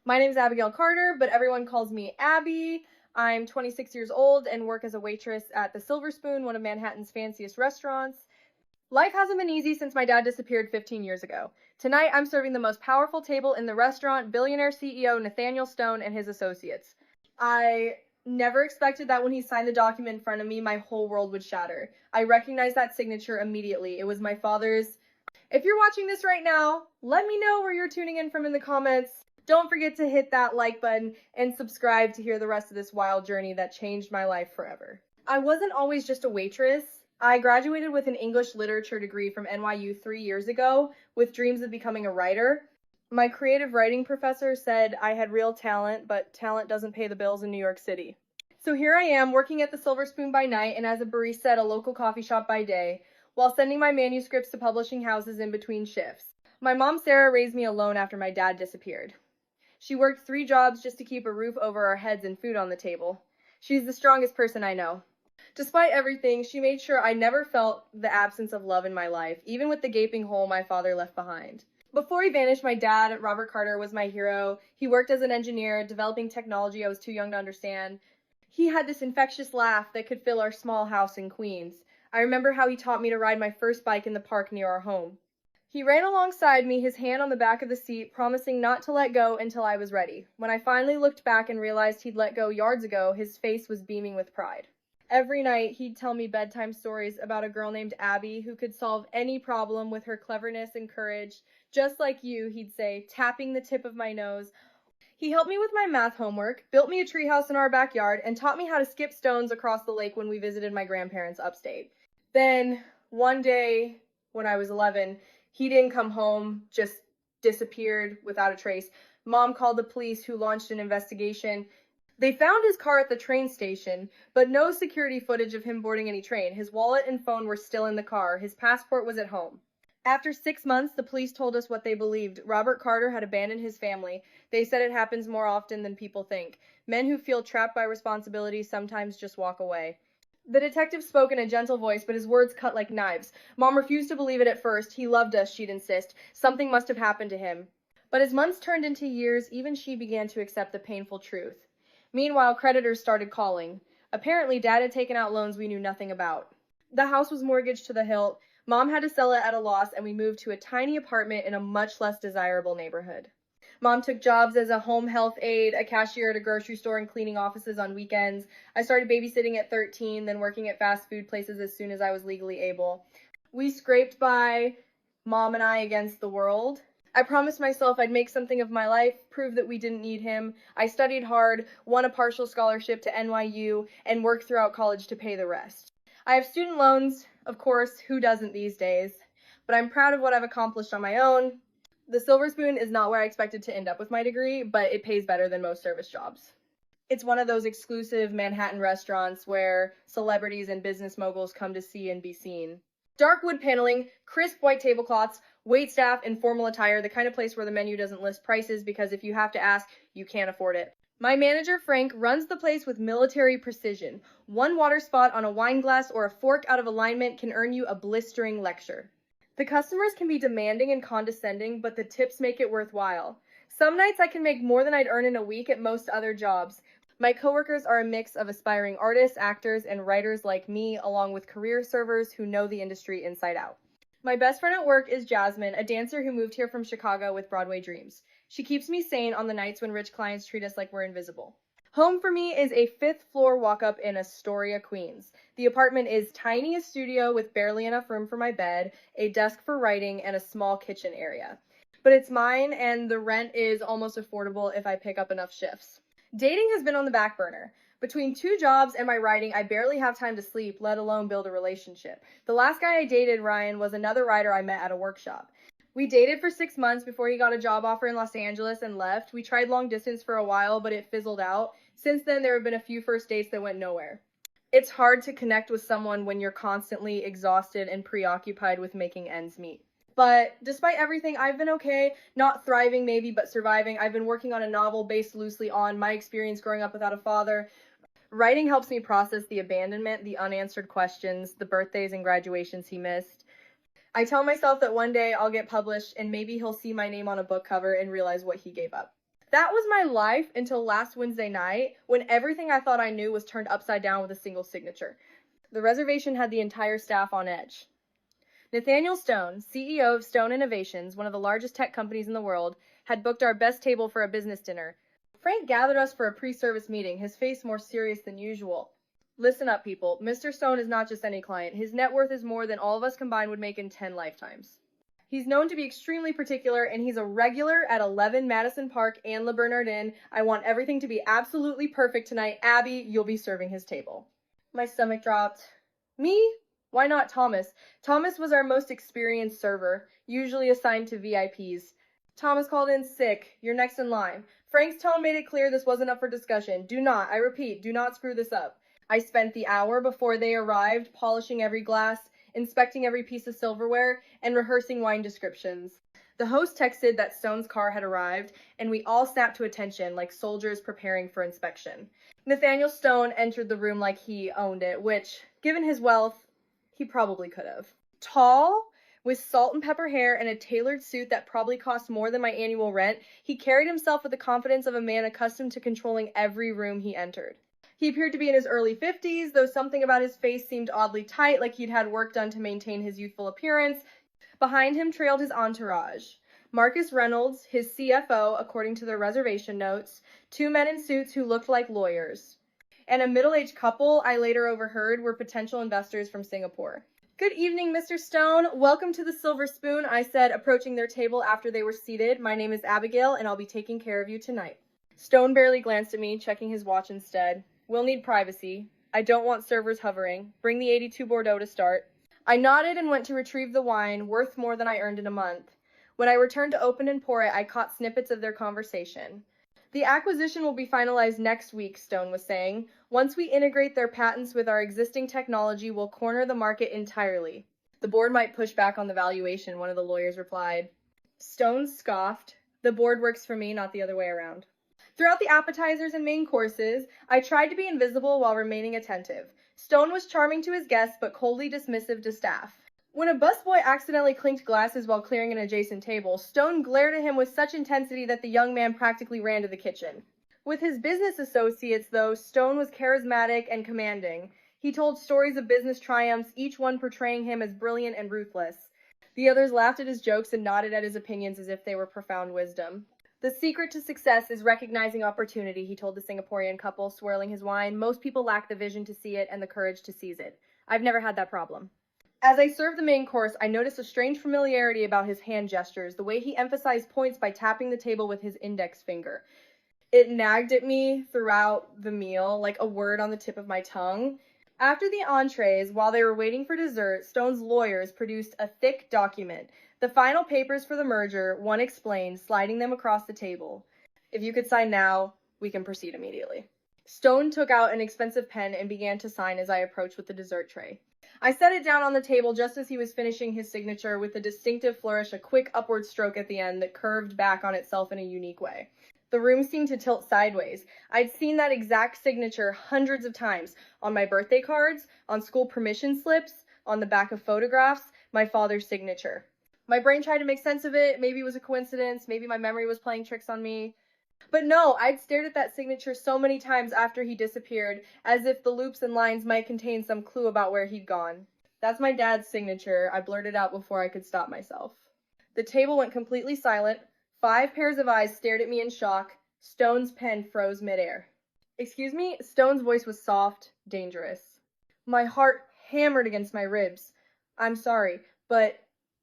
My name is Abigail Carter, but everyone calls me Abby. I'm 26 years old and work as a waitress at the Silver Spoon, one of Manhattan's fanciest restaurants. Life hasn't been easy since my dad disappeared 15 years ago. Tonight, I'm serving the most powerful table in the restaurant, Billionaire CEO Nathaniel Stone and his associates. I never expected that when he signed the document in front of me, my whole world would shatter. I recognized that signature immediately. It was my father's. If you're watching this right now, let me know where you're tuning in from in the comments. Don't forget to hit that like button and subscribe to hear the rest of this wild journey that changed my life forever. I wasn't always just a waitress. I graduated with an English literature degree from NYU 3 years ago with dreams of becoming a writer. My creative writing professor said I had real talent, but talent doesn't pay the bills in New York City. So here I am working at the Silver Spoon by night and as a barista at a local coffee shop by day, while sending my manuscripts to publishing houses in between shifts. My mom Sarah raised me alone after my dad disappeared. She worked 3 jobs just to keep a roof over our heads and food on the table. She's the strongest person I know. Despite everything, she made sure I never felt the absence of love in my life, even with the gaping hole my father left behind. Before he vanished, my dad, Robert Carter, was my hero. He worked as an engineer, developing technology I was too young to understand. He had this infectious laugh that could fill our small house in Queens. I remember how he taught me to ride my first bike in the park near our home. He ran alongside me, his hand on the back of the seat, promising not to let go until I was ready. When I finally looked back and realized he'd let go yards ago, his face was beaming with pride. Every night, he'd tell me bedtime stories about a girl named Abby who could solve any problem with her cleverness and courage. Just like you, he'd say, tapping the tip of my nose. He helped me with my math homework, built me a treehouse in our backyard, and taught me how to skip stones across the lake when we visited my grandparents upstate. Then, one day, when I was 11, he didn't come home, just disappeared without a trace. Mom called the police, who launched an investigation. They found his car at the train station, but no security footage of him boarding any train. His wallet and phone were still in the car. His passport was at home. After 6 months, the police told us what they believed. Robert Carter had abandoned his family. They said it happens more often than people think. Men who feel trapped by responsibility sometimes just walk away. The detective spoke in a gentle voice, but his words cut like knives. Mom refused to believe it at first. He loved us, she'd insist. Something must have happened to him. But as months turned into years, even she began to accept the painful truth. Meanwhile, creditors started calling. Apparently, Dad had taken out loans we knew nothing about. The house was mortgaged to the hilt. Mom had to sell it at a loss, and we moved to a tiny apartment in a much less desirable neighborhood. Mom took jobs as a home health aide, a cashier at a grocery store, and cleaning offices on weekends. I started babysitting at 13, then working at fast food places as soon as I was legally able. We scraped by, Mom and I, against the world. I promised myself I'd make something of my life, prove that we didn't need him. I studied hard, won a partial scholarship to NYU, and worked throughout college to pay the rest. I have student loans, of course, who doesn't these days? But I'm proud of what I've accomplished on my own. The Silver Spoon is not where I expected to end up with my degree, but it pays better than most service jobs. It's one of those exclusive Manhattan restaurants where celebrities and business moguls come to see and be seen. Dark wood paneling, crisp white tablecloths, waitstaff, and formal attire, the kind of place where the menu doesn't list prices because if you have to ask, you can't afford it. My manager, Frank, runs the place with military precision. One water spot on a wine glass or a fork out of alignment can earn you a blistering lecture. The customers can be demanding and condescending, but the tips make it worthwhile. Some nights I can make more than I'd earn in a week at most other jobs. My coworkers are a mix of aspiring artists, actors, and writers like me, along with career servers who know the industry inside out. My best friend at work is Jasmine, a dancer who moved here from Chicago with Broadway dreams. She keeps me sane on the nights when rich clients treat us like we're invisible. Home for me is a 5th floor walk-up in Astoria, Queens. The apartment is tiny, a studio with barely enough room for my bed, a desk for writing, and a small kitchen area. But it's mine, and the rent is almost affordable if I pick up enough shifts. Dating has been on the back burner. Between 2 jobs and my writing, I barely have time to sleep, let alone build a relationship. The last guy I dated, Ryan, was another writer I met at a workshop. We dated for 6 months before he got a job offer in Los Angeles and left. We tried long distance for a while, but it fizzled out. Since then, there have been a few first dates that went nowhere. It's hard to connect with someone when you're constantly exhausted and preoccupied with making ends meet. But despite everything, I've been okay. Not thriving maybe, but surviving. I've been working on a novel based loosely on my experience growing up without a father. Writing helps me process the abandonment, the unanswered questions, the birthdays and graduations he missed. I tell myself that one day I'll get published and maybe he'll see my name on a book cover and realize what he gave up. That was my life until last Wednesday night, when everything I thought I knew was turned upside down with a single signature. The reservation had the entire staff on edge. Nathaniel Stone, CEO of Stone Innovations, one of the largest tech companies in the world, had booked our best table for a business dinner. Frank gathered us for a pre-service meeting, his face more serious than usual. Listen up, people. Mr. Stone is not just any client. His net worth is more than all of us combined would make in 10 lifetimes. He's known to be extremely particular, and he's a regular at 11 Madison Park and Le Bernardin. I want everything to be absolutely perfect tonight. Abby, you'll be serving his table. My stomach dropped. Me? Why not Thomas? Thomas was our most experienced server, usually assigned to VIPs. Thomas called in sick. You're next in line. Frank's tone made it clear this wasn't up for discussion. Do not, I repeat, do not screw this up. I spent the hour before they arrived polishing every glass, inspecting every piece of silverware, and rehearsing wine descriptions. The host texted that Stone's car had arrived, and we all snapped to attention like soldiers preparing for inspection. Nathaniel Stone entered the room like he owned it, which, given his wealth, he probably could have. Tall, with salt and pepper hair and a tailored suit that probably cost more than my annual rent, he carried himself with the confidence of a man accustomed to controlling every room he entered. He appeared to be in his early 50s, though something about his face seemed oddly tight, like he'd had work done to maintain his youthful appearance. Behind him trailed his entourage. Marcus Reynolds, his CFO, according to the reservation notes, 2 men in suits who looked like lawyers, and a middle-aged couple I later overheard were potential investors from Singapore. Good evening, Mr. Stone. Welcome to the Silver Spoon, I said, approaching their table after they were seated. My name is Abigail, and I'll be taking care of you tonight. Stone barely glanced at me, checking his watch instead. We'll need privacy. I don't want servers hovering. Bring the 82 Bordeaux to start. I nodded and went to retrieve the wine, worth more than I earned in a month. When I returned to open and pour it, I caught snippets of their conversation. The acquisition will be finalized next week, Stone was saying. Once we integrate their patents with our existing technology, we'll corner the market entirely. The board might push back on the valuation, one of the lawyers replied. Stone scoffed. The board works for me, not the other way around. Throughout the appetizers and main courses, I tried to be invisible while remaining attentive. Stone was charming to his guests, but coldly dismissive to staff. When a busboy accidentally clinked glasses while clearing an adjacent table, Stone glared at him with such intensity that the young man practically ran to the kitchen. With his business associates, though, Stone was charismatic and commanding. He told stories of business triumphs, each one portraying him as brilliant and ruthless. The others laughed at his jokes and nodded at his opinions as if they were profound wisdom. The secret to success is recognizing opportunity, he told the Singaporean couple, swirling his wine. Most people lack the vision to see it and the courage to seize it. I've never had that problem. As I served the main course, I noticed a strange familiarity about his hand gestures, the way he emphasized points by tapping the table with his index finger. It nagged at me throughout the meal, like a word on the tip of my tongue. After the entrees, while they were waiting for dessert, Stone's lawyers produced a thick document. The final papers for the merger, one explained, sliding them across the table. If you could sign now, we can proceed immediately. Stone took out an expensive pen and began to sign as I approached with the dessert tray. I set it down on the table just as he was finishing his signature with a distinctive flourish, a quick upward stroke at the end that curved back on itself in a unique way. The room seemed to tilt sideways. I'd seen that exact signature hundreds of times, on my birthday cards, on school permission slips, on the back of photographs, my father's signature. My brain tried to make sense of it. Maybe it was a coincidence. Maybe my memory was playing tricks on me. But no, I'd stared at that signature so many times after he disappeared, as if the loops and lines might contain some clue about where he'd gone. That's my dad's signature, I blurted out before I could stop myself. The table went completely silent. 5 pairs of eyes stared at me in shock. Stone's pen froze midair. Excuse me? Stone's voice was soft, dangerous. My heart hammered against my ribs. I'm sorry, but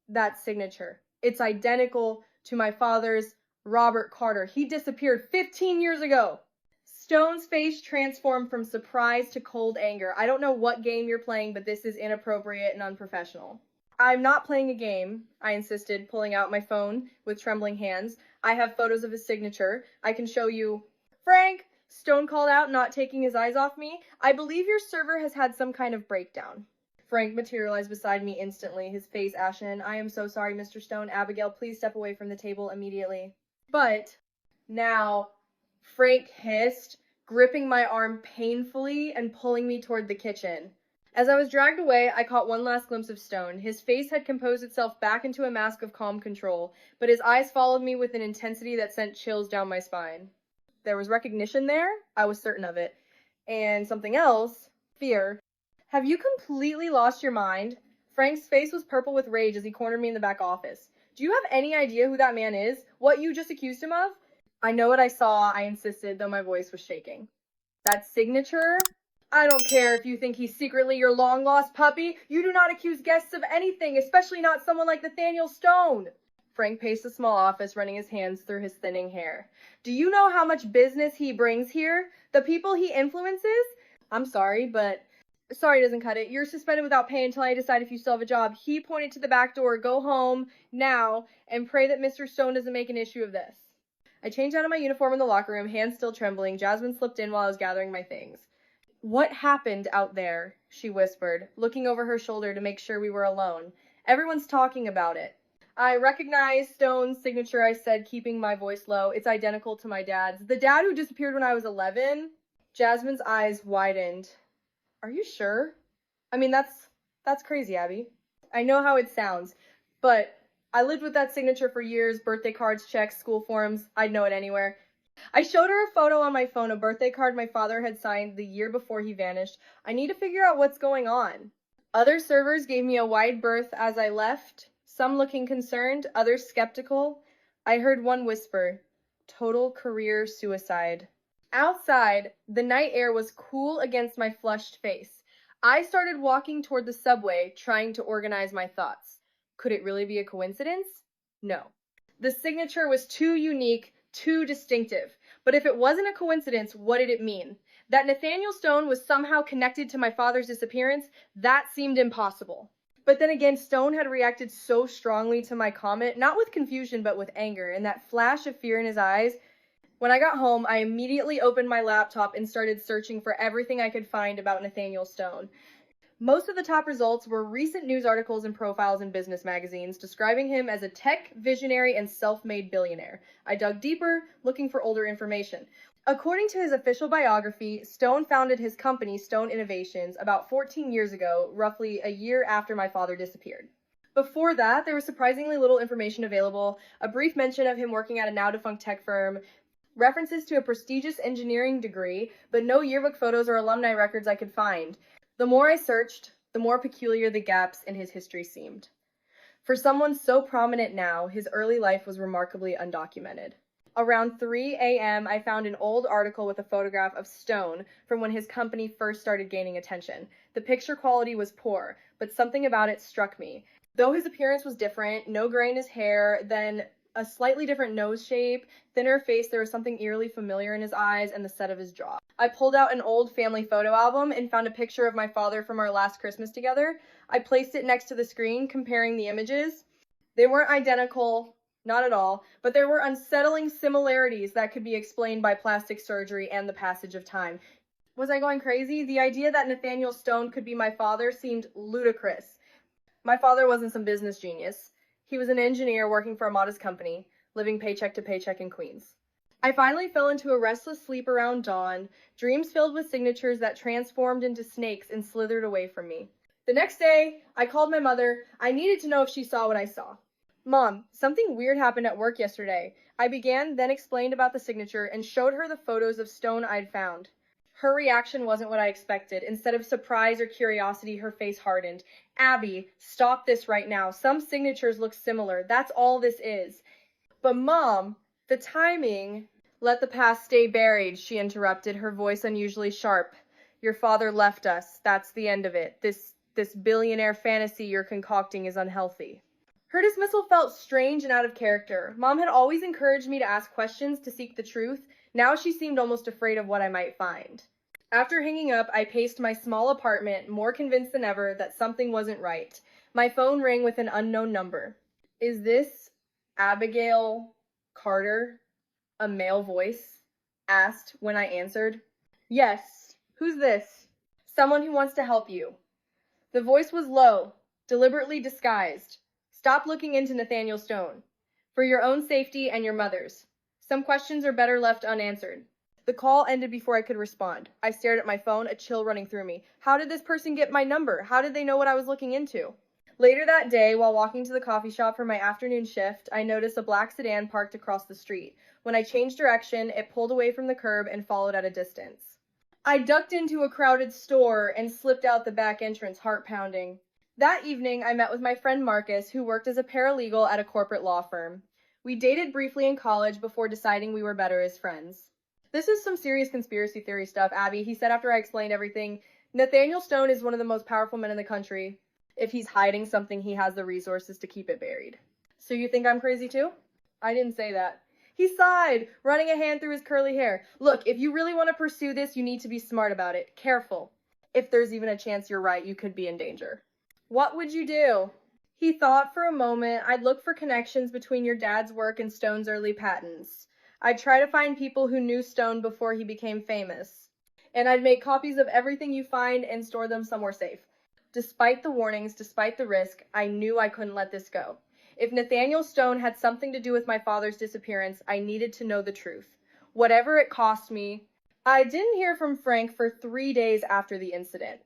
that signature. It's identical to my father's, Robert Carter. He disappeared 15 years ago. Stone's face transformed from surprise to cold anger. I don't know what game you're playing, but this is inappropriate and unprofessional. I'm not playing a game, I insisted, pulling out my phone with trembling hands. I have photos of his signature. I can show you. Frank, Stone called out, not taking his eyes off me. I believe your server has had some kind of breakdown. Frank materialized beside me instantly, his face ashen. I am so sorry, Mr. Stone. Abigail, please step away from the table immediately. But now, Frank hissed, gripping my arm painfully and pulling me toward the kitchen. As I was dragged away, I caught one last glimpse of Stone. His face had composed itself back into a mask of calm control, but his eyes followed me with an intensity that sent chills down my spine. There was recognition there, I was certain of it. And something else, fear. Have you completely lost your mind? Frank's face was purple with rage as he cornered me in the back office. Do you have any idea who that man is? What you just accused him of? I know what I saw, I insisted, though my voice was shaking. That signature? I don't care if you think he's secretly your long-lost puppy. You do not accuse guests of anything, especially not someone like Nathaniel Stone. Frank paced the small office, running his hands through his thinning hair. Do you know how much business he brings here? The people he influences? I'm sorry, but sorry doesn't cut it. You're suspended without pay until I decide if you still have a job. He pointed to the back door. Go home now and pray that Mr. Stone doesn't make an issue of this. I changed out of my uniform in the locker room, hands still trembling. Jasmine slipped in while I was gathering my things. What happened out there? She whispered, looking over her shoulder to make sure we were alone. Everyone's talking about it. I recognize Stone's signature, I said, keeping my voice low. It's identical to my dad's. The dad who disappeared when I was 11? Jasmine's eyes widened. Are you sure? I mean, that's crazy, Abby. I know how it sounds, but I lived with that signature for years, birthday cards, checks, school forms. I'd know it anywhere. I showed her a photo on my phone, a birthday card my father had signed the year before he vanished. I need to figure out what's going on. Other servers gave me a wide berth as I left, some looking concerned, others skeptical. I heard one whisper, total career suicide. Outside, the night air was cool against my flushed face. I started walking toward the subway, trying to organize my thoughts. Could it really be a coincidence? No. The signature was too unique, too distinctive. But if it wasn't a coincidence, what did it mean? That Nathaniel Stone was somehow connected to my father's disappearance, that seemed impossible. But then again, Stone had reacted so strongly to my comment, not with confusion, but with anger, and that flash of fear in his eyes. When I got home, I immediately opened my laptop and started searching for everything I could find about Nathaniel Stone. Most of the top results were recent news articles and profiles in business magazines describing him as a tech visionary and self-made billionaire. I dug deeper, looking for older information. According to his official biography, Stone founded his company, Stone Innovations, about 14 years ago, roughly a year after my father disappeared. Before that, there was surprisingly little information available, a brief mention of him working at a now-defunct tech firm, references to a prestigious engineering degree, but no yearbook photos or alumni records I could find. The more I searched, the more peculiar the gaps in his history seemed. For someone so prominent now, his early life was remarkably undocumented. Around 3 a.m., I found an old article with a photograph of Stone from when his company first started gaining attention. The picture quality was poor, but something about it struck me. Though his appearance was different, no gray in his hair, then a slightly different nose shape, thinner face, there was something eerily familiar in his eyes and the set of his jaw. I pulled out an old family photo album and found a picture of my father from our last Christmas together. I placed it next to the screen, comparing the images. They weren't identical, not at all, but there were unsettling similarities that could be explained by plastic surgery and the passage of time. Was I going crazy? The idea that Nathaniel Stone could be my father seemed ludicrous. My father wasn't some business genius. He was an engineer working for a modest company, living paycheck to paycheck in Queens. I finally fell into a restless sleep around dawn, dreams filled with signatures that transformed into snakes and slithered away from me. The next day, I called my mother. I needed to know if she saw what I saw. Mom, something weird happened at work yesterday. I began, then explained about the signature and showed her the photos of Stone I'd found. Her reaction wasn't what I expected. Instead of surprise or curiosity, her face hardened. Abby, stop this right now. Some signatures look similar. That's all this is. But Mom, the timing... Let the past stay buried, she interrupted, her voice unusually sharp. Your father left us. That's the end of it. This billionaire fantasy you're concocting is unhealthy. Her dismissal felt strange and out of character. Mom had always encouraged me to ask questions, to seek the truth. Now she seemed almost afraid of what I might find. After hanging up, I paced my small apartment, more convinced than ever that something wasn't right. My phone rang with an unknown number. Is this Abigail Carter? A male voice asked when I answered. Yes. Who's this? Someone who wants to help you. The voice was low, deliberately disguised. Stop looking into Nathaniel Stone. For your own safety and your mother's. Some questions are better left unanswered. The call ended before I could respond. I stared at my phone, a chill running through me. How did this person get my number? How did they know what I was looking into? Later that day, while walking to the coffee shop for my afternoon shift, I noticed a black sedan parked across the street. When I changed direction, it pulled away from the curb and followed at a distance. I ducked into a crowded store and slipped out the back entrance, heart pounding. That evening, I met with my friend Marcus, who worked as a paralegal at a corporate law firm. We dated briefly in college before deciding we were better as friends. This is some serious conspiracy theory stuff, Abby, he said after I explained everything. Nathaniel Stone is one of the most powerful men in the country. If he's hiding something, he has the resources to keep it buried. So you think I'm crazy too? I didn't say that. He sighed, running a hand through his curly hair. Look, if you really want to pursue this, you need to be smart about it. Careful. If there's even a chance you're right, you could be in danger. What would you do? He thought for a moment. I'd look for connections between your dad's work and Stone's early patents. I'd try to find people who knew Stone before he became famous. And I'd make copies of everything you find and store them somewhere safe. Despite the warnings, despite the risk, I knew I couldn't let this go. If Nathaniel Stone had something to do with my father's disappearance, I needed to know the truth. Whatever it cost me. I didn't hear from Frank for 3 days after the incident.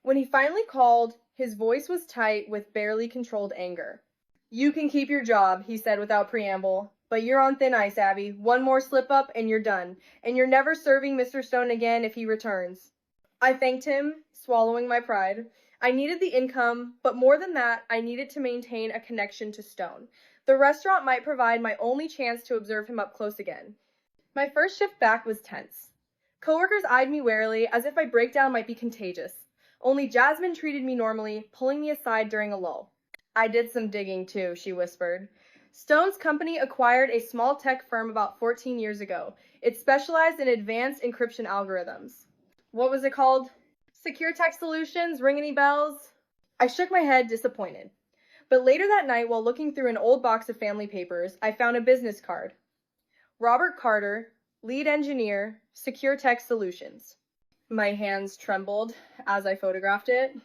When he finally called, his voice was tight with barely controlled anger. You can keep your job, he said without preamble. But you're on thin ice, Abby. One more slip up and you're done. And you're never serving Mr. Stone again if he returns. I thanked him, swallowing my pride. I needed the income, but more than that, I needed to maintain a connection to Stone. The restaurant might provide my only chance to observe him up close again. My first shift back was tense. Coworkers eyed me warily, as if my breakdown might be contagious. Only Jasmine treated me normally, pulling me aside during a lull. I did some digging too, she whispered. Stone's company acquired a small tech firm about 14 years ago. It specialized in advanced encryption algorithms. What was it called? Secure Tech Solutions? Ring any bells? I shook my head, disappointed. But later that night, while looking through an old box of family papers, I found a business card. Robert Carter, lead engineer, Secure Tech Solutions. My hands trembled as I photographed it.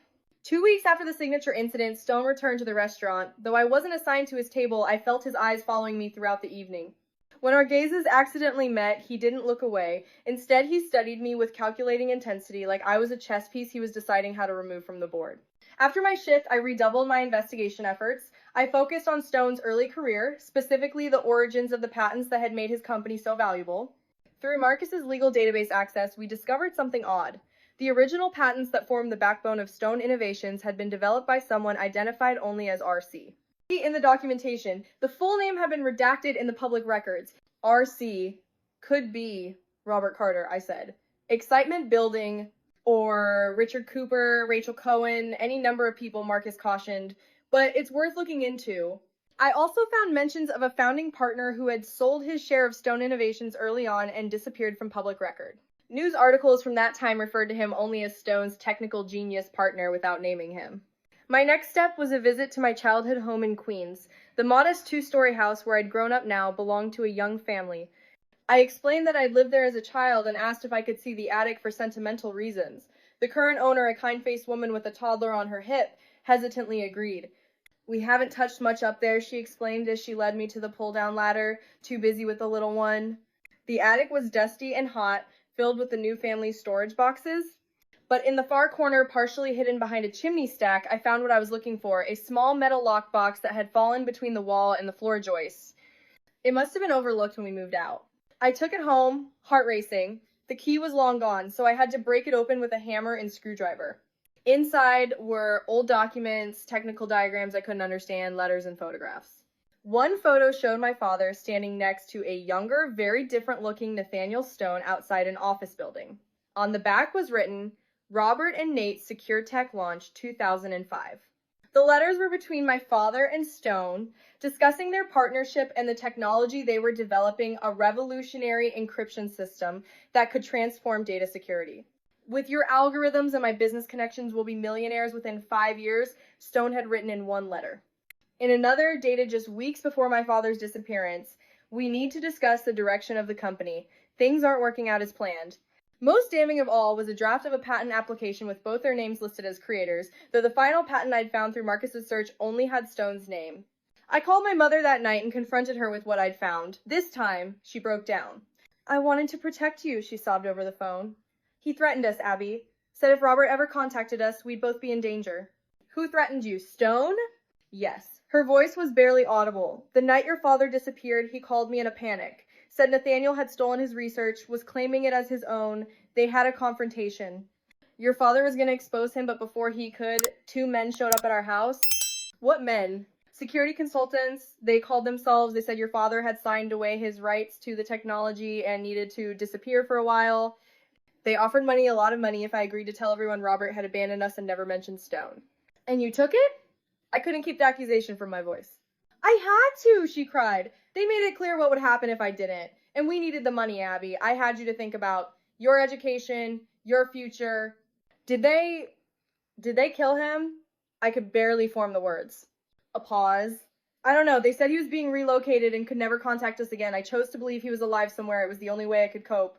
2 weeks after the signature incident, Stone returned to the restaurant. Though I wasn't assigned to his table, I felt his eyes following me throughout the evening. When our gazes accidentally met, he didn't look away. Instead, he studied me with calculating intensity, like I was a chess piece he was deciding how to remove from the board. After my shift, I redoubled my investigation efforts. I focused on Stone's early career, specifically the origins of the patents that had made his company so valuable. Through Marcus's legal database access, we discovered something odd. The original patents that formed the backbone of Stone Innovations had been developed by someone identified only as RC. In the documentation, the full name had been redacted in the public records. RC could be Robert Carter, I said. Excitement building, or Richard Cooper, Rachel Cohen, any number of people, Marcus cautioned, but it's worth looking into. I also found mentions of a founding partner who had sold his share of Stone Innovations early on and disappeared from public record. News articles from that time referred to him only as Stone's technical genius partner without naming him. My next step was a visit to my childhood home in Queens. The modest 2-story house where I'd grown up now belonged to a young family. I explained that I'd lived there as a child and asked if I could see the attic for sentimental reasons. The current owner, a kind-faced woman with a toddler on her hip, hesitantly agreed. We haven't touched much up there, she explained as she led me to the pull-down ladder, too busy with the little one. The attic was dusty and hot, filled with the new family's storage boxes. But in the far corner, partially hidden behind a chimney stack, I found what I was looking for, a small metal lockbox that had fallen between the wall and the floor joists. It must have been overlooked when we moved out. I took it home, heart racing. The key was long gone, so I had to break it open with a hammer and screwdriver. Inside were old documents, technical diagrams I couldn't understand, letters, and photographs. One photo showed my father standing next to a younger, very different-looking Nathaniel Stone outside an office building. On the back was written, Robert and Nate Secure Tech Launch 2005. The letters were between my father and Stone, discussing their partnership and the technology they were developing, a revolutionary encryption system that could transform data security. With your algorithms and my business connections will be millionaires within 5 years, Stone had written in one letter. In another, dated just weeks before my father's disappearance, we need to discuss the direction of the company. Things aren't working out as planned. Most damning of all was a draft of a patent application with both their names listed as creators, though the final patent I'd found through Marcus's search only had Stone's name. I called my mother that night and confronted her with what I'd found. This time, she broke down. I wanted to protect you, she sobbed over the phone. He threatened us, Abby. Said if Robert ever contacted us, we'd both be in danger. Who threatened you, Stone? Yes. Her voice was barely audible. The night your father disappeared, he called me in a panic. Said Nathaniel had stolen his research, was claiming it as his own. They had a confrontation. Your father was going to expose him, but before he could, 2 men showed up at our house. What men? Security consultants. They called themselves. They said your father had signed away his rights to the technology and needed to disappear for a while. They offered money, a lot of money, if I agreed to tell everyone Robert had abandoned us and never mentioned Stone. And you took it? I couldn't keep the accusation from my voice. I had to, she cried. They made it clear what would happen if I didn't. And we needed the money, Abby. I had you to think about your education, your future. Did they kill him? I could barely form the words. A pause. I don't know. They said he was being relocated and could never contact us again. I chose to believe he was alive somewhere. It was the only way I could cope.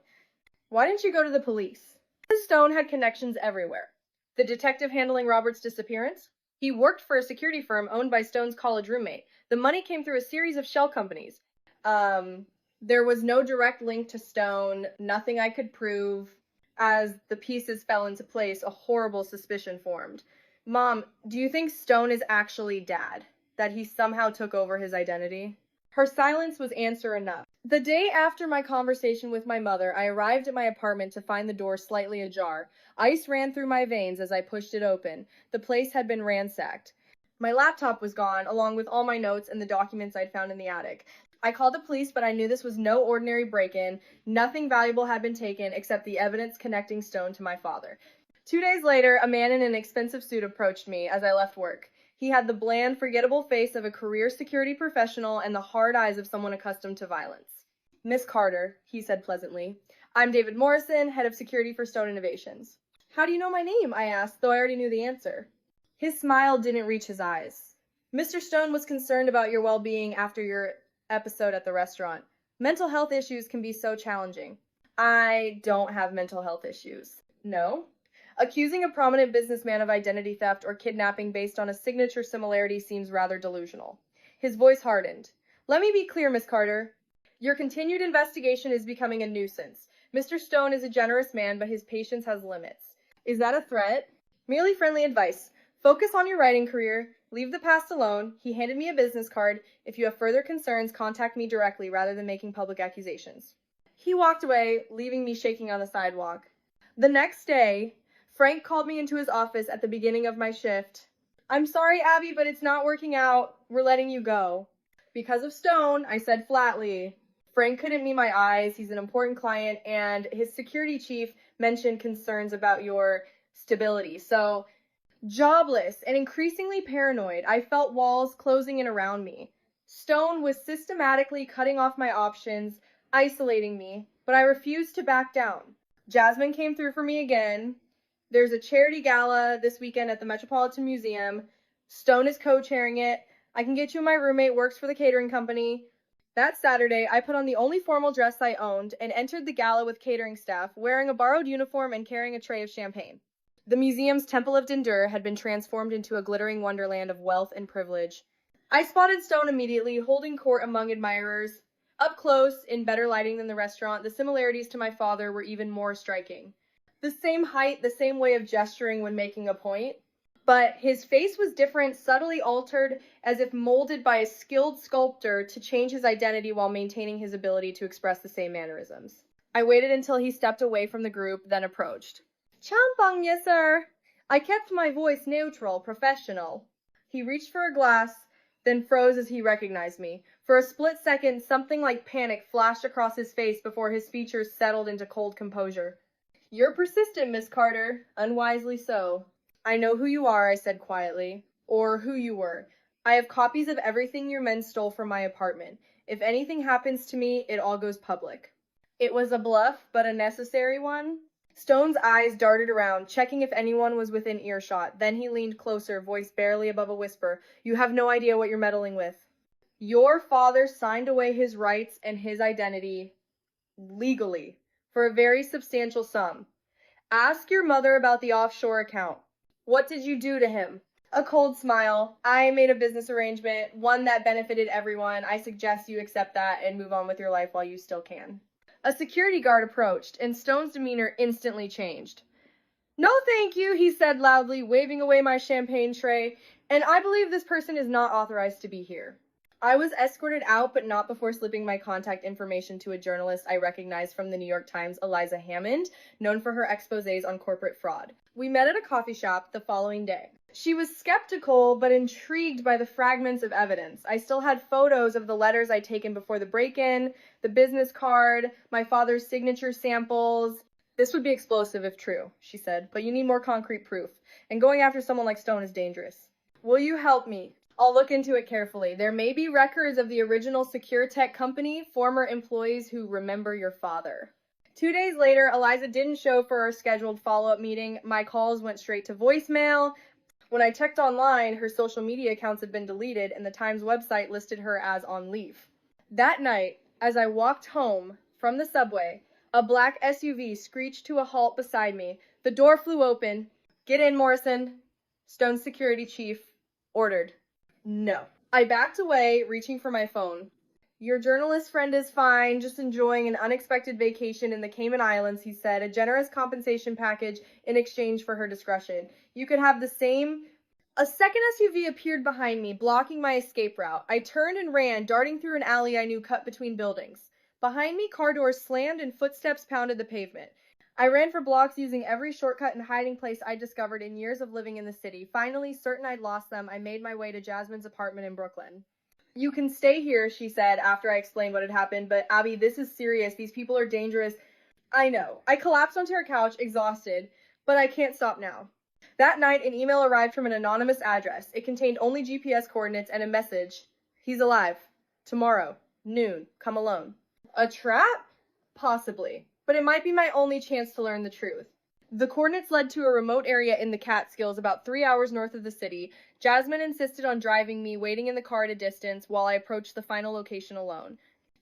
Why didn't you go to the police? Stone had connections everywhere. The detective handling Robert's disappearance? He worked for a security firm owned by Stone's college roommate. The money came through a series of shell companies. There was no direct link to Stone, nothing I could prove. As the pieces fell into place, a horrible suspicion formed. Mom, do you think Stone is actually Dad? That he somehow took over his identity? Her silence was answer enough. The day after my conversation with my mother, I arrived at my apartment to find the door slightly ajar. Ice ran through my veins as I pushed it open. The place had been ransacked. My laptop was gone, along with all my notes and the documents I'd found in the attic. I called the police, but I knew this was no ordinary break-in. Nothing valuable had been taken except the evidence connecting Stone to my father. 2 days later, a man in an expensive suit approached me as I left work. He had the bland, forgettable face of a career security professional and the hard eyes of someone accustomed to violence. Miss Carter, he said pleasantly. I'm David Morrison, head of security for Stone Innovations. How do you know my name? I asked, though I already knew the answer. His smile didn't reach his eyes. Mr. Stone was concerned about your well-being after your episode at the restaurant. Mental health issues can be so challenging. I don't have mental health issues. No? Accusing a prominent businessman of identity theft or kidnapping based on a signature similarity seems rather delusional. His voice hardened. Let me be clear, Miss Carter. Your continued investigation is becoming a nuisance. Mr. Stone is a generous man, but his patience has limits. Is that a threat? Merely friendly advice. Focus on your writing career. Leave the past alone. He handed me a business card. If you have further concerns, contact me directly rather than making public accusations. He walked away, leaving me shaking on the sidewalk. The next day, Frank called me into his office at the beginning of my shift. I'm sorry, Abby, but it's not working out. We're letting you go. Because of Stone, I said flatly. Frank couldn't meet my eyes. He's an important client, and his security chief mentioned concerns about your stability. So, jobless and increasingly paranoid, I felt walls closing in around me. Stone was systematically cutting off my options, isolating me, but I refused to back down. Jasmine came through for me again. There's a charity gala this weekend at the Metropolitan Museum. Stone is co-chairing it. I can get you my roommate, works for the catering company. That Saturday, I put on the only formal dress I owned and entered the gala with catering staff, wearing a borrowed uniform and carrying a tray of champagne. The museum's Temple of Dindur had been transformed into a glittering wonderland of wealth and privilege. I spotted Stone immediately, holding court among admirers. Up close, in better lighting than the restaurant, the similarities to my father were even more striking. The same height, the same way of gesturing when making a point. But his face was different, subtly altered, as if molded by a skilled sculptor to change his identity while maintaining his ability to express the same mannerisms. I waited until he stepped away from the group, then approached. Champagne, yes, sir. I kept my voice neutral, professional. He reached for a glass, then froze as he recognized me. For a split second, something like panic flashed across his face before his features settled into cold composure. You're persistent, Miss Carter. Unwisely so. I know who you are, I said quietly. Or who you were. I have copies of everything your men stole from my apartment. If anything happens to me, it all goes public. It was a bluff, but a necessary one. Stone's eyes darted around, checking if anyone was within earshot. Then he leaned closer, voice barely above a whisper. You have no idea what you're meddling with. Your father signed away his rights and his identity legally for a very substantial sum. Ask your mother about the offshore account. What did you do to him? A cold smile. I made a business arrangement, one that benefited everyone. I suggest you accept that and move on with your life while you still can. A security guard approached, and Stone's demeanor instantly changed. "No, thank you," he said loudly, waving away my champagne tray, "and I believe this person is not authorized to be here." I was escorted out, but not before slipping my contact information to a journalist I recognized from the New York Times, Eliza Hammond, known for her exposés on corporate fraud. We met at a coffee shop the following day. She was skeptical, but intrigued by the fragments of evidence. I still had photos of the letters I'd taken before the break-in, the business card, my father's signature samples. "This would be explosive if true," she said, "but you need more concrete proof, and going after someone like Stone is dangerous. Will you help me? I'll look into it carefully. There may be records of the original secure tech company, former employees who remember your father." 2 days later, Eliza didn't show for our scheduled follow-up meeting. My calls went straight to voicemail. When I checked online, her social media accounts had been deleted, and the Times website listed her as on leave. That night, as I walked home from the subway, a black SUV screeched to a halt beside me. The door flew open. "Get in, Morrison," Stone's security chief ordered. No. I backed away, reaching for my phone. "Your journalist friend is fine, just enjoying an unexpected vacation in the Cayman Islands," he said, "a generous compensation package in exchange for her discretion. You could have the same." A second SUV appeared behind me, blocking my escape route. I turned and ran, darting through an alley I knew cut between buildings. Behind me, car doors slammed and footsteps pounded the pavement. I ran for blocks using every shortcut and hiding place I discovered in years of living in the city. Finally, certain I'd lost them, I made my way to Jasmine's apartment in Brooklyn. "You can stay here," she said after I explained what had happened, "but Abby, this is serious. These people are dangerous." I know. I collapsed onto her couch, exhausted, but I can't stop now. That night, an email arrived from an anonymous address. It contained only GPS coordinates and a message. "He's alive. Tomorrow, noon. Come alone." A trap? Possibly. But it might be my only chance to learn the truth. The coordinates led to a remote area in the Catskills about 3 hours north of the city. Jasmine insisted on driving me, waiting in the car at a distance while I approached the final location alone.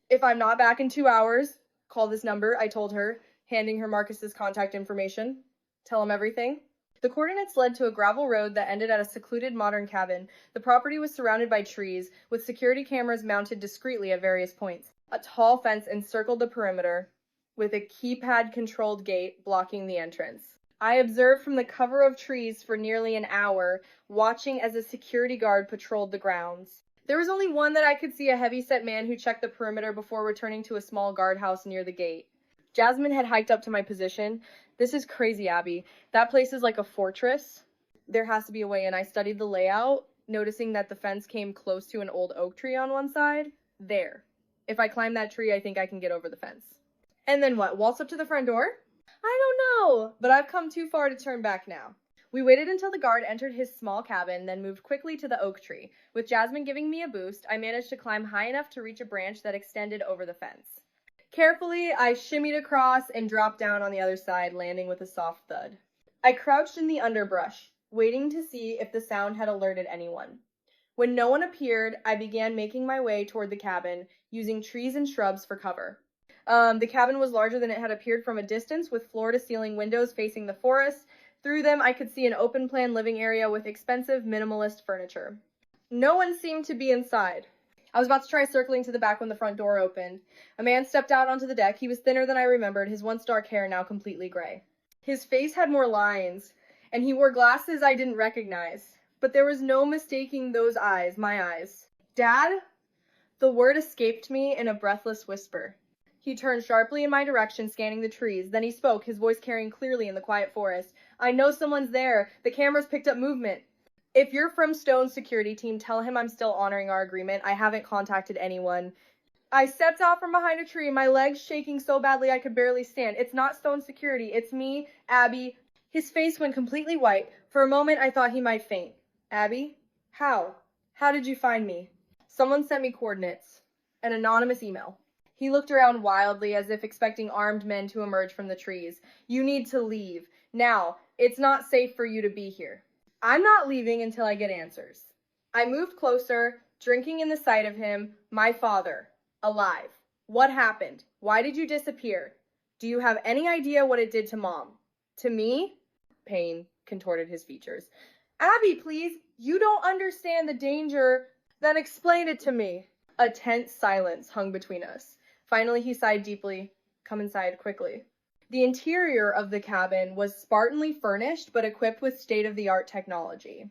"If I'm not back in 2 hours, call this number," I told her, handing her Marcus's contact information. "Tell him everything." The coordinates led to a gravel road that ended at a secluded modern cabin. The property was surrounded by trees, with security cameras mounted discreetly at various points. A tall fence encircled the perimeter, with a keypad-controlled gate blocking the entrance. I observed from the cover of trees for nearly an hour, watching as a security guard patrolled the grounds. There was only one that I could see, a heavy-set man who checked the perimeter before returning to a small guardhouse near the gate. Jasmine had hiked up to my position. "This is crazy, Abby. That place is like a fortress. There has to be a way in." I studied the layout, noticing that the fence came close to an old oak tree on one side. There. If I climb that tree, I think I can get over the fence. And then what? Waltz up to the front door? I don't know, but I've come too far to turn back now. We waited until the guard entered his small cabin, then moved quickly to the oak tree. With Jasmine giving me a boost, I managed to climb high enough to reach a branch that extended over the fence. Carefully, I shimmied across and dropped down on the other side, landing with a soft thud. I crouched in the underbrush, waiting to see if the sound had alerted anyone. When no one appeared, I began making my way toward the cabin, using trees and shrubs for cover. The cabin was larger than it had appeared from a distance, with floor-to-ceiling windows facing the forest. Through them, I could see an open-plan living area with expensive, minimalist furniture. No one seemed to be inside. I was about to try circling to the back when the front door opened. A man stepped out onto the deck. He was thinner than I remembered, his once dark hair now completely gray. His face had more lines, and he wore glasses I didn't recognize. But there was no mistaking those eyes, my eyes. "Dad?" The word escaped me in a breathless whisper. He turned sharply in my direction, scanning the trees. Then he spoke, his voice carrying clearly in the quiet forest. "I know someone's there. The cameras picked up movement. If you're from Stone's security team, tell him I'm still honoring our agreement. I haven't contacted anyone." I stepped out from behind a tree, my legs shaking so badly I could barely stand. "It's not Stone's security. It's me, Abby." His face went completely white. For a moment, I thought he might faint. "Abby? How? How did you find me?" "Someone sent me coordinates. An anonymous email." He looked around wildly, as if expecting armed men to emerge from the trees. "You need to leave. Now. It's not safe for you to be here." "I'm not leaving until I get answers." I moved closer, drinking in the sight of him. "My father. Alive. What happened? Why did you disappear? Do you have any idea what it did to Mom?" "To me?" Pain contorted his features. "Abby, please. You don't understand the danger." "Then explain it to me." A tense silence hung between us. Finally, he sighed deeply. Come inside quickly. The interior of the cabin was spartanly furnished but equipped with state-of-the-art technology.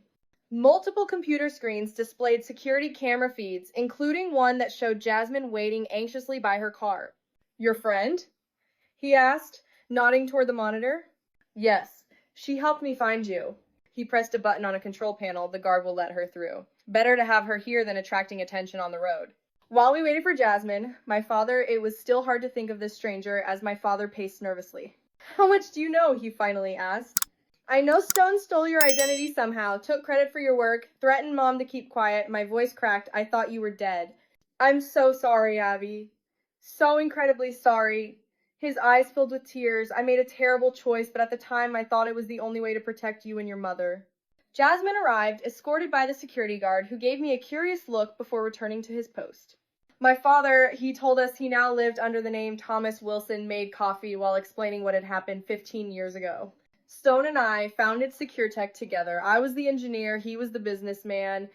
Multiple computer screens displayed security camera feeds, including one that showed Jasmine waiting anxiously by her car. Your friend? He asked, nodding toward the monitor. Yes, she helped me find you. He pressed a button on a control panel. The guard will let her through. Better to have her here than attracting attention on the road. While we waited for Jasmine, it was still hard to think of this stranger as my father paced nervously. How much do you know? He finally asked. I know Stone stole your identity somehow, took credit for your work, threatened Mom to keep quiet. My voice cracked. I thought you were dead. I'm so sorry, Abby. So incredibly sorry. His eyes filled with tears. I made a terrible choice, but at the time I thought it was the only way to protect you and your mother. Jasmine arrived, escorted by the security guard, who gave me a curious look before returning to his post. My father, he told us he now lived under the name Thomas Wilson Made Coffee while explaining what had happened 15 years ago. Stone and I founded SecureTech together. I was the engineer, he was the businessman.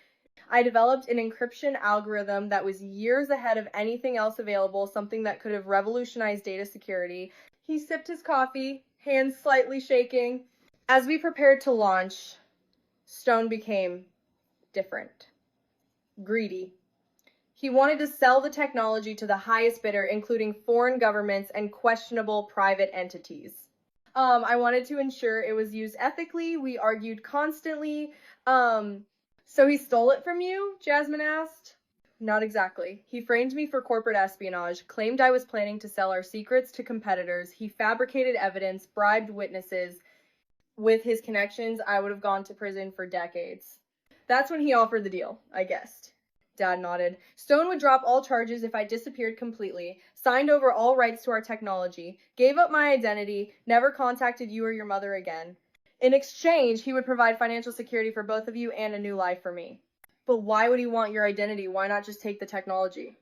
I developed an encryption algorithm that was years ahead of anything else available, something that could have revolutionized data security. He sipped his coffee, hands slightly shaking. As we prepared to launch, Stone became different. Greedy. He wanted to sell the technology to the highest bidder, including foreign governments and questionable private entities. I wanted to ensure it was used ethically. We argued constantly. So he stole it from you? Jasmine asked. Not exactly. He framed me for corporate espionage, claimed I was planning to sell our secrets to competitors. He fabricated evidence, bribed witnesses. With his connections, I would have gone to prison for decades. That's when he offered the deal, I guessed. Dad nodded. Stone would drop all charges if I disappeared completely, signed over all rights to our technology, gave up my identity, never contacted you or your mother again. In exchange, he would provide financial security for both of you and a new life for me. But why would he want your identity? Why not just take the technology?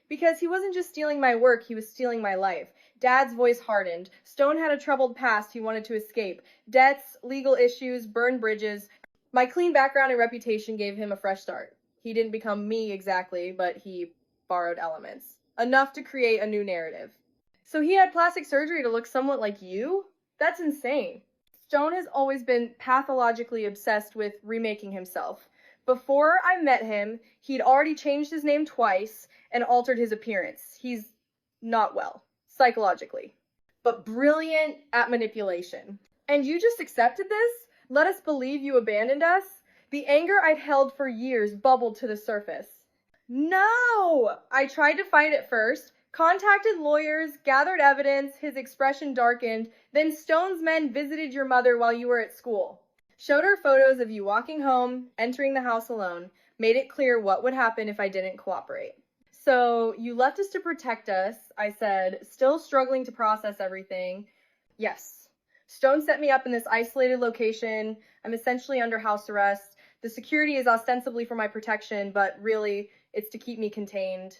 Because he wasn't just stealing my work, he was stealing my life. Dad's voice hardened. Stone had a troubled past he wanted to escape. Debts, legal issues, burned bridges. My clean background and reputation gave him a fresh start. He didn't become me exactly, but he borrowed elements. Enough to create a new narrative. So he had plastic surgery to look somewhat like you? That's insane. Stone has always been pathologically obsessed with remaking himself. Before I met him, he'd already changed his name twice and altered his appearance. He's not well, psychologically, but brilliant at manipulation. And you just accepted this? Let us believe you abandoned us? The anger I'd held for years bubbled to the surface. No! I tried to fight it first, contacted lawyers, gathered evidence, his expression darkened, then Stone's men visited your mother while you were at school. Showed her photos of you walking home, entering the house alone, made it clear what would happen if I didn't cooperate. So, you left us to protect us, I said, still struggling to process everything. Yes. Stone set me up in this isolated location. I'm essentially under house arrest. The security is ostensibly for my protection, but really, it's to keep me contained.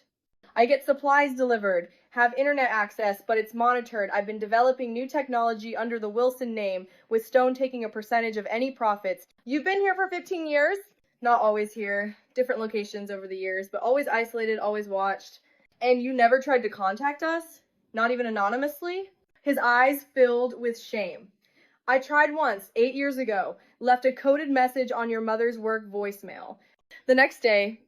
I get supplies delivered, have internet access, but it's monitored. I've been developing new technology under the Wilson name, with Stone taking a percentage of any profits. You've been here for 15 years? Not always here. Different locations over the years, but always isolated, always watched. And you never tried to contact us? Not even anonymously? His eyes filled with shame. I tried once, 8 years ago, left a coded message on your mother's work voicemail. The next day,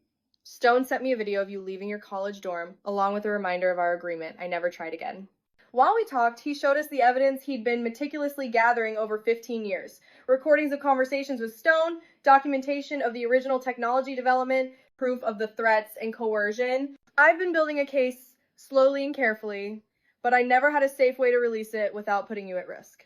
Stone sent me a video of you leaving your college dorm, along with a reminder of our agreement. I never tried again. While we talked, he showed us the evidence he'd been meticulously gathering over 15 years. Recordings of conversations with Stone, documentation of the original technology development, proof of the threats and coercion. I've been building a case slowly and carefully, but I never had a safe way to release it without putting you at risk.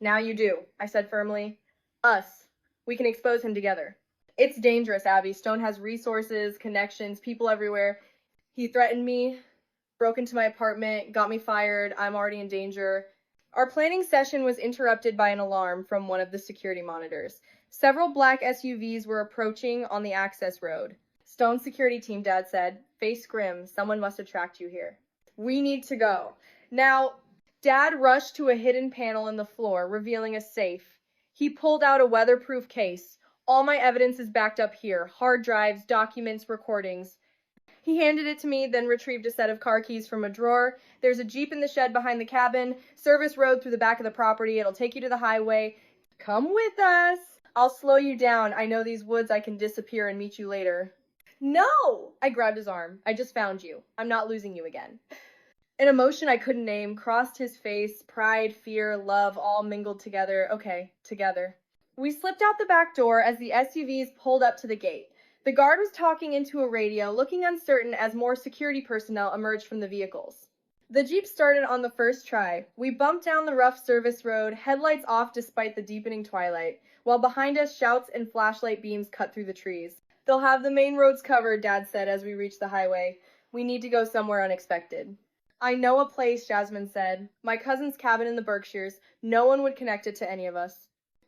Now you do, I said firmly. Us. We can expose him together. It's dangerous, Abby. Stone has resources, connections, people everywhere. He threatened me, broke into my apartment, got me fired. I'm already in danger. Our planning session was interrupted by an alarm from one of the security monitors. Several black SUVs were approaching on the access road. Stone's security team, Dad said. Face grim. Someone must have tracked you here. We need to go. Now, Dad rushed to a hidden panel in the floor, revealing a safe. He pulled out a weatherproof case. All my evidence is backed up here. Hard drives, documents, recordings. He handed it to me, then retrieved a set of car keys from a drawer. There's a Jeep in the shed behind the cabin, service road through the back of the property. It'll take you to the highway. Come with us. I'll slow you down. I know these woods. I can disappear and meet you later. No! I grabbed his arm. I just found you. I'm not losing you again. An emotion I couldn't name crossed his face. Pride, fear, love, all mingled together. Okay, together. We slipped out the back door as the SUVs pulled up to the gate. The guard was talking into a radio, looking uncertain as more security personnel emerged from the vehicles. The Jeep started on the first try. We bumped down the rough service road, headlights off despite the deepening twilight, while behind us shouts and flashlight beams cut through the trees. They'll have the main roads covered, Dad said as we reached the highway. We need to go somewhere unexpected. I know a place, Jasmine said. My cousin's cabin in the Berkshires. No one would connect it to any of us.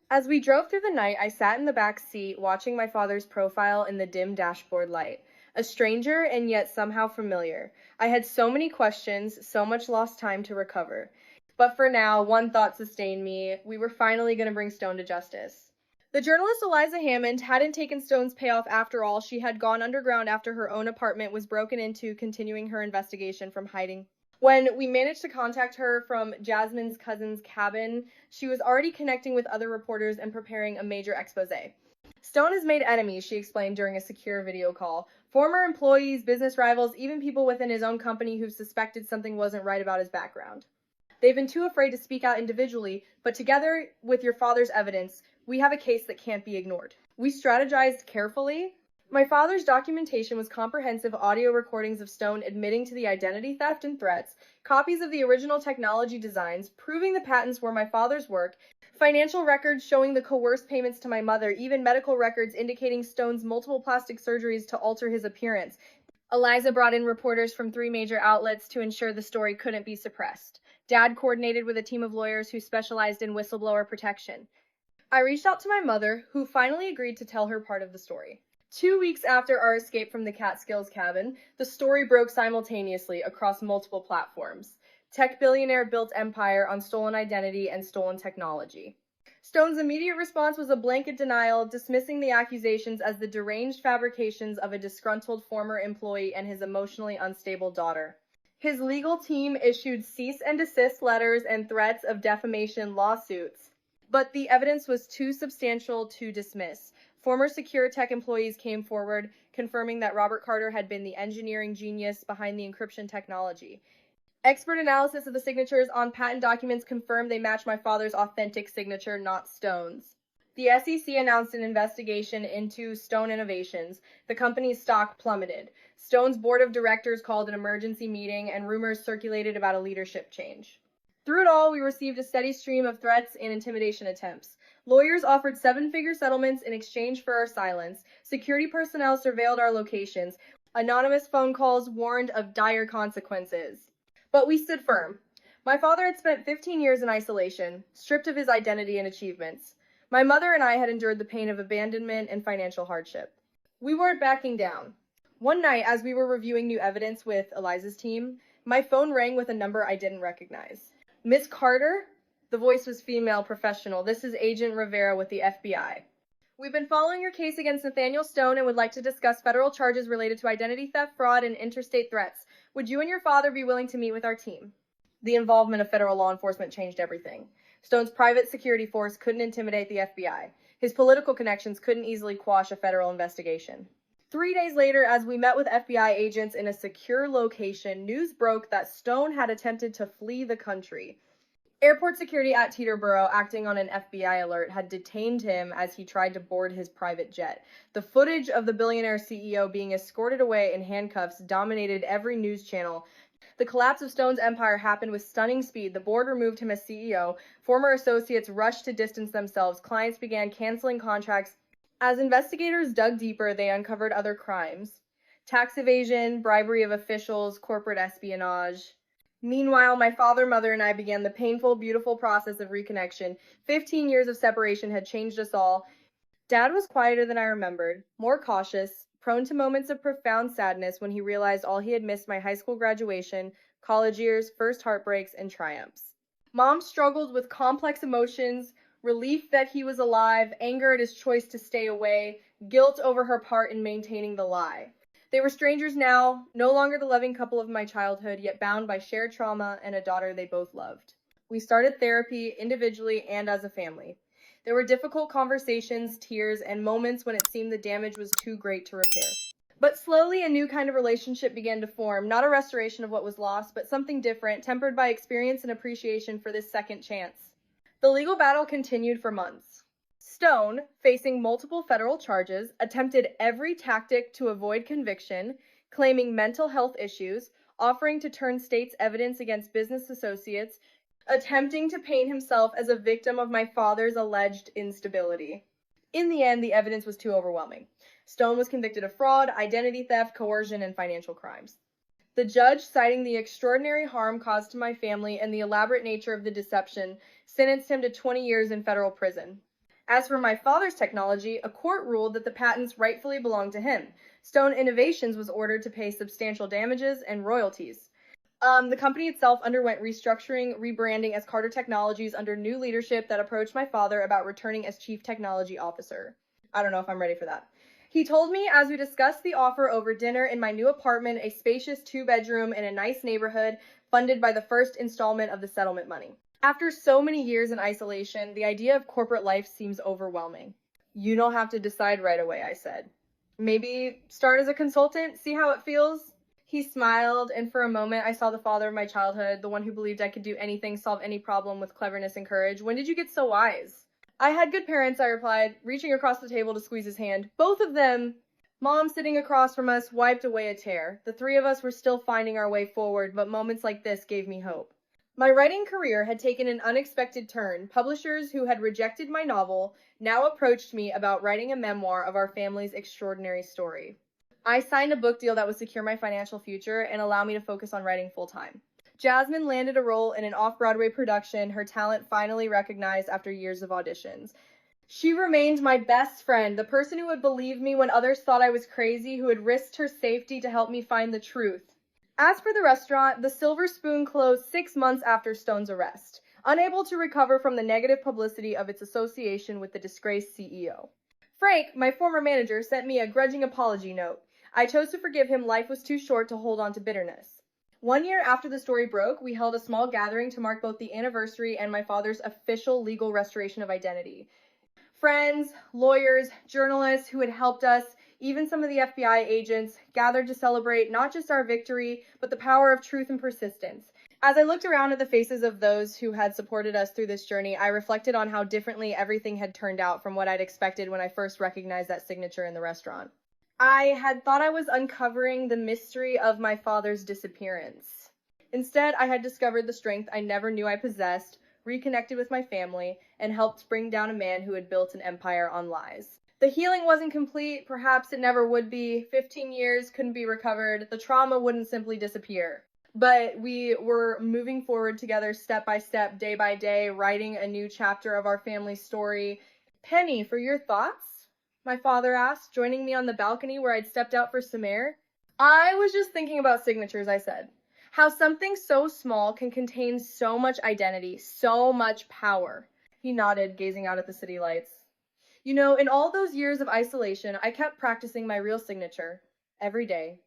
As we drove through the night, I sat in the back seat watching my father's profile in the dim dashboard light. A stranger and yet somehow familiar. I had so many questions, so much lost time to recover. But for now, one thought sustained me. We were finally going to bring Stone to justice. The journalist Eliza Hammond hadn't taken Stone's payoff after all. She had gone underground after her own apartment was broken into, continuing her investigation from hiding. When we managed to contact her from Jasmine's cousin's cabin, she was already connecting with other reporters and preparing a major expose. Stone has made enemies, she explained during a secure video call. Former employees, business rivals, even people within his own company who suspected something wasn't right about his background. They've been too afraid to speak out individually, but together with your father's evidence, we have a case that can't be ignored. We strategized carefully. My father's documentation was comprehensive audio recordings of Stone admitting to the identity theft and threats, copies of the original technology designs, proving the patents were my father's work, financial records showing the coerced payments to my mother, even medical records indicating Stone's multiple plastic surgeries to alter his appearance. Eliza brought in reporters from 3 major outlets to ensure the story couldn't be suppressed. Dad coordinated with a team of lawyers who specialized in whistleblower protection. I reached out to my mother, who finally agreed to tell her part of the story. 2 weeks after our escape from the Catskills cabin, the story broke simultaneously across multiple platforms. Tech billionaire built empire on stolen identity and stolen technology. Stone's immediate response was a blanket denial, dismissing the accusations as the deranged fabrications of a disgruntled former employee and his emotionally unstable daughter. His legal team issued cease and desist letters and threats of defamation lawsuits, but the evidence was too substantial to dismiss. Former Secure Tech employees came forward, confirming that Robert Carter had been the engineering genius behind the encryption technology. Expert analysis of the signatures on patent documents confirmed they matched my father's authentic signature, not Stone's. The SEC announced an investigation into Stone Innovations. The company's stock plummeted. Stone's board of directors called an emergency meeting, and rumors circulated about a leadership change. Through it all, we received a steady stream of threats and intimidation attempts. Lawyers offered 7-figure settlements in exchange for our silence. Security personnel surveilled our locations. Anonymous phone calls warned of dire consequences. But we stood firm. My father had spent 15 years in isolation, stripped of his identity and achievements. My mother and I had endured the pain of abandonment and financial hardship. We weren't backing down. One night, as we were reviewing new evidence with Eliza's team, my phone rang with a number I didn't recognize. Miss Carter? The voice was female, professional. This is Agent Rivera with the FBI. We've been following your case against Nathaniel Stone and would like to discuss federal charges related to identity theft, fraud, and interstate threats. Would you and your father be willing to meet with our team? The involvement of federal law enforcement changed everything. Stone's private security force couldn't intimidate the FBI. His political connections couldn't easily quash a federal investigation. 3 days later, as we met with FBI agents in a secure location, news broke that Stone had attempted to flee the country. Airport security at Teterboro, acting on an FBI alert, had detained him as he tried to board his private jet. The footage of the Billionaire CEO being escorted away in handcuffs dominated every news channel. The collapse of Stone's empire happened with stunning speed. The board removed him as CEO. Former associates rushed to distance themselves. Clients began canceling contracts. As investigators dug deeper, they uncovered other crimes: tax evasion, bribery of officials, corporate espionage. Meanwhile, my father, mother, and I began the painful, beautiful process of reconnection. 15 years of separation had changed us all. Dad was quieter than I remembered, more cautious, prone to moments of profound sadness when he realized all he had missed: my high school graduation, college years, first heartbreaks, and triumphs. Mom struggled with complex emotions: relief that he was alive, anger at his choice to stay away, guilt over her part in maintaining the lie. They were strangers now, no longer the loving couple of my childhood, yet bound by shared trauma and a daughter they both loved. We started therapy individually and as a family. There were difficult conversations, tears, and moments when it seemed the damage was too great to repair. But slowly a new kind of relationship began to form, not a restoration of what was lost, but something different, tempered by experience and appreciation for this second chance. The legal battle continued for months. Stone, facing multiple federal charges, attempted every tactic to avoid conviction, claiming mental health issues, offering to turn state's evidence against business associates, attempting to paint himself as a victim of my father's alleged instability. In the end, the evidence was too overwhelming. Stone was convicted of fraud, identity theft, coercion, and financial crimes. The judge, citing the extraordinary harm caused to my family and the elaborate nature of the deception, sentenced him to 20 years in federal prison. As for my father's technology, a court ruled that the patents rightfully belonged to him. Stone Innovations was ordered to pay substantial damages and royalties. The company itself underwent restructuring, rebranding as Carter Technologies under new leadership that approached my father about returning as chief technology officer. I don't know if I'm ready for that. He told me as we discussed the offer over dinner in my new apartment, a spacious 2-bedroom in a nice neighborhood, funded by the first installment of the settlement money. After so many years in isolation, the idea of corporate life seems overwhelming. You don't have to decide right away, I said. Maybe start as a consultant, see how it feels? He smiled, and for a moment I saw the father of my childhood, the one who believed I could do anything, solve any problem with cleverness and courage. When did you get so wise? I had good parents, I replied, reaching across the table to squeeze his hand. Both of them. Mom, sitting across from us, wiped away a tear. The three of us were still finding our way forward, but moments like this gave me hope. My writing career had taken an unexpected turn. Publishers who had rejected my novel now approached me about writing a memoir of our family's extraordinary story. I signed a book deal that would secure my financial future and allow me to focus on writing full-time. Jasmine landed a role in an off-Broadway production, her talent finally recognized after years of auditions. She remained my best friend, the person who would believe me when others thought I was crazy, who had risked her safety to help me find the truth. As for the restaurant, the Silver Spoon closed 6 months after Stone's arrest, unable to recover from the negative publicity of its association with the disgraced CEO. Frank, my former manager, sent me a grudging apology note. I chose to forgive him. Life was too short to hold on to bitterness. 1 year after the story broke, we held a small gathering to mark both the anniversary and my father's official legal restoration of identity. Friends, lawyers, journalists who had helped us, even some of the FBI agents, gathered to celebrate not just our victory, but the power of truth and persistence. As I looked around at the faces of those who had supported us through this journey, I reflected on how differently everything had turned out from what I'd expected when I first recognized that signature in the restaurant. I had thought I was uncovering the mystery of my father's disappearance. Instead, I had discovered the strength I never knew I possessed, reconnected with my family, and helped bring down a man who had built an empire on lies. The healing wasn't complete, perhaps it never would be. 15 years couldn't be recovered, the trauma wouldn't simply disappear. But we were moving forward together step by step, day by day, writing a new chapter of our family's story. Penny, for your thoughts? My father asked, joining me on the balcony where I'd stepped out for some air. I was just thinking about signatures, I said. How something so small can contain so much identity, so much power. He nodded, gazing out at the city lights. You know, in all those years of isolation, I kept practicing my real signature. Every day.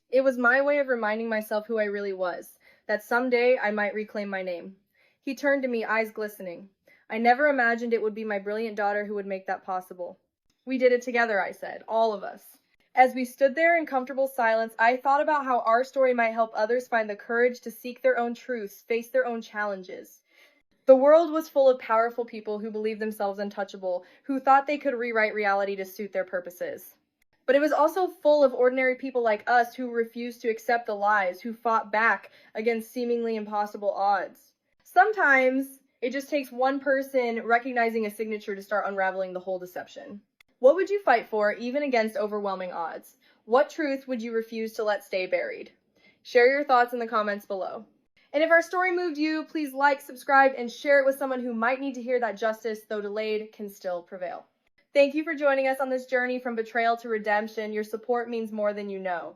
It was my way of reminding myself who I really was, that someday I might reclaim my name. He turned to me, eyes glistening. I never imagined it would be my brilliant daughter who would make that possible. We did it together, I said, all of us. As we stood there in comfortable silence, I thought about how our story might help others find the courage to seek their own truths, face their own challenges. The world was full of powerful people who believed themselves untouchable, who thought they could rewrite reality to suit their purposes. But it was also full of ordinary people like us who refused to accept the lies, who fought back against seemingly impossible odds. Sometimes it just takes one person recognizing a signature to start unraveling the whole deception. What would you fight for, even against overwhelming odds? What truth would you refuse to let stay buried? Share your thoughts in the comments below. And if our story moved you, please like, subscribe, and share it with someone who might need to hear that justice, though delayed, can still prevail. Thank you for joining us on this journey from betrayal to redemption. Your support means more than you know.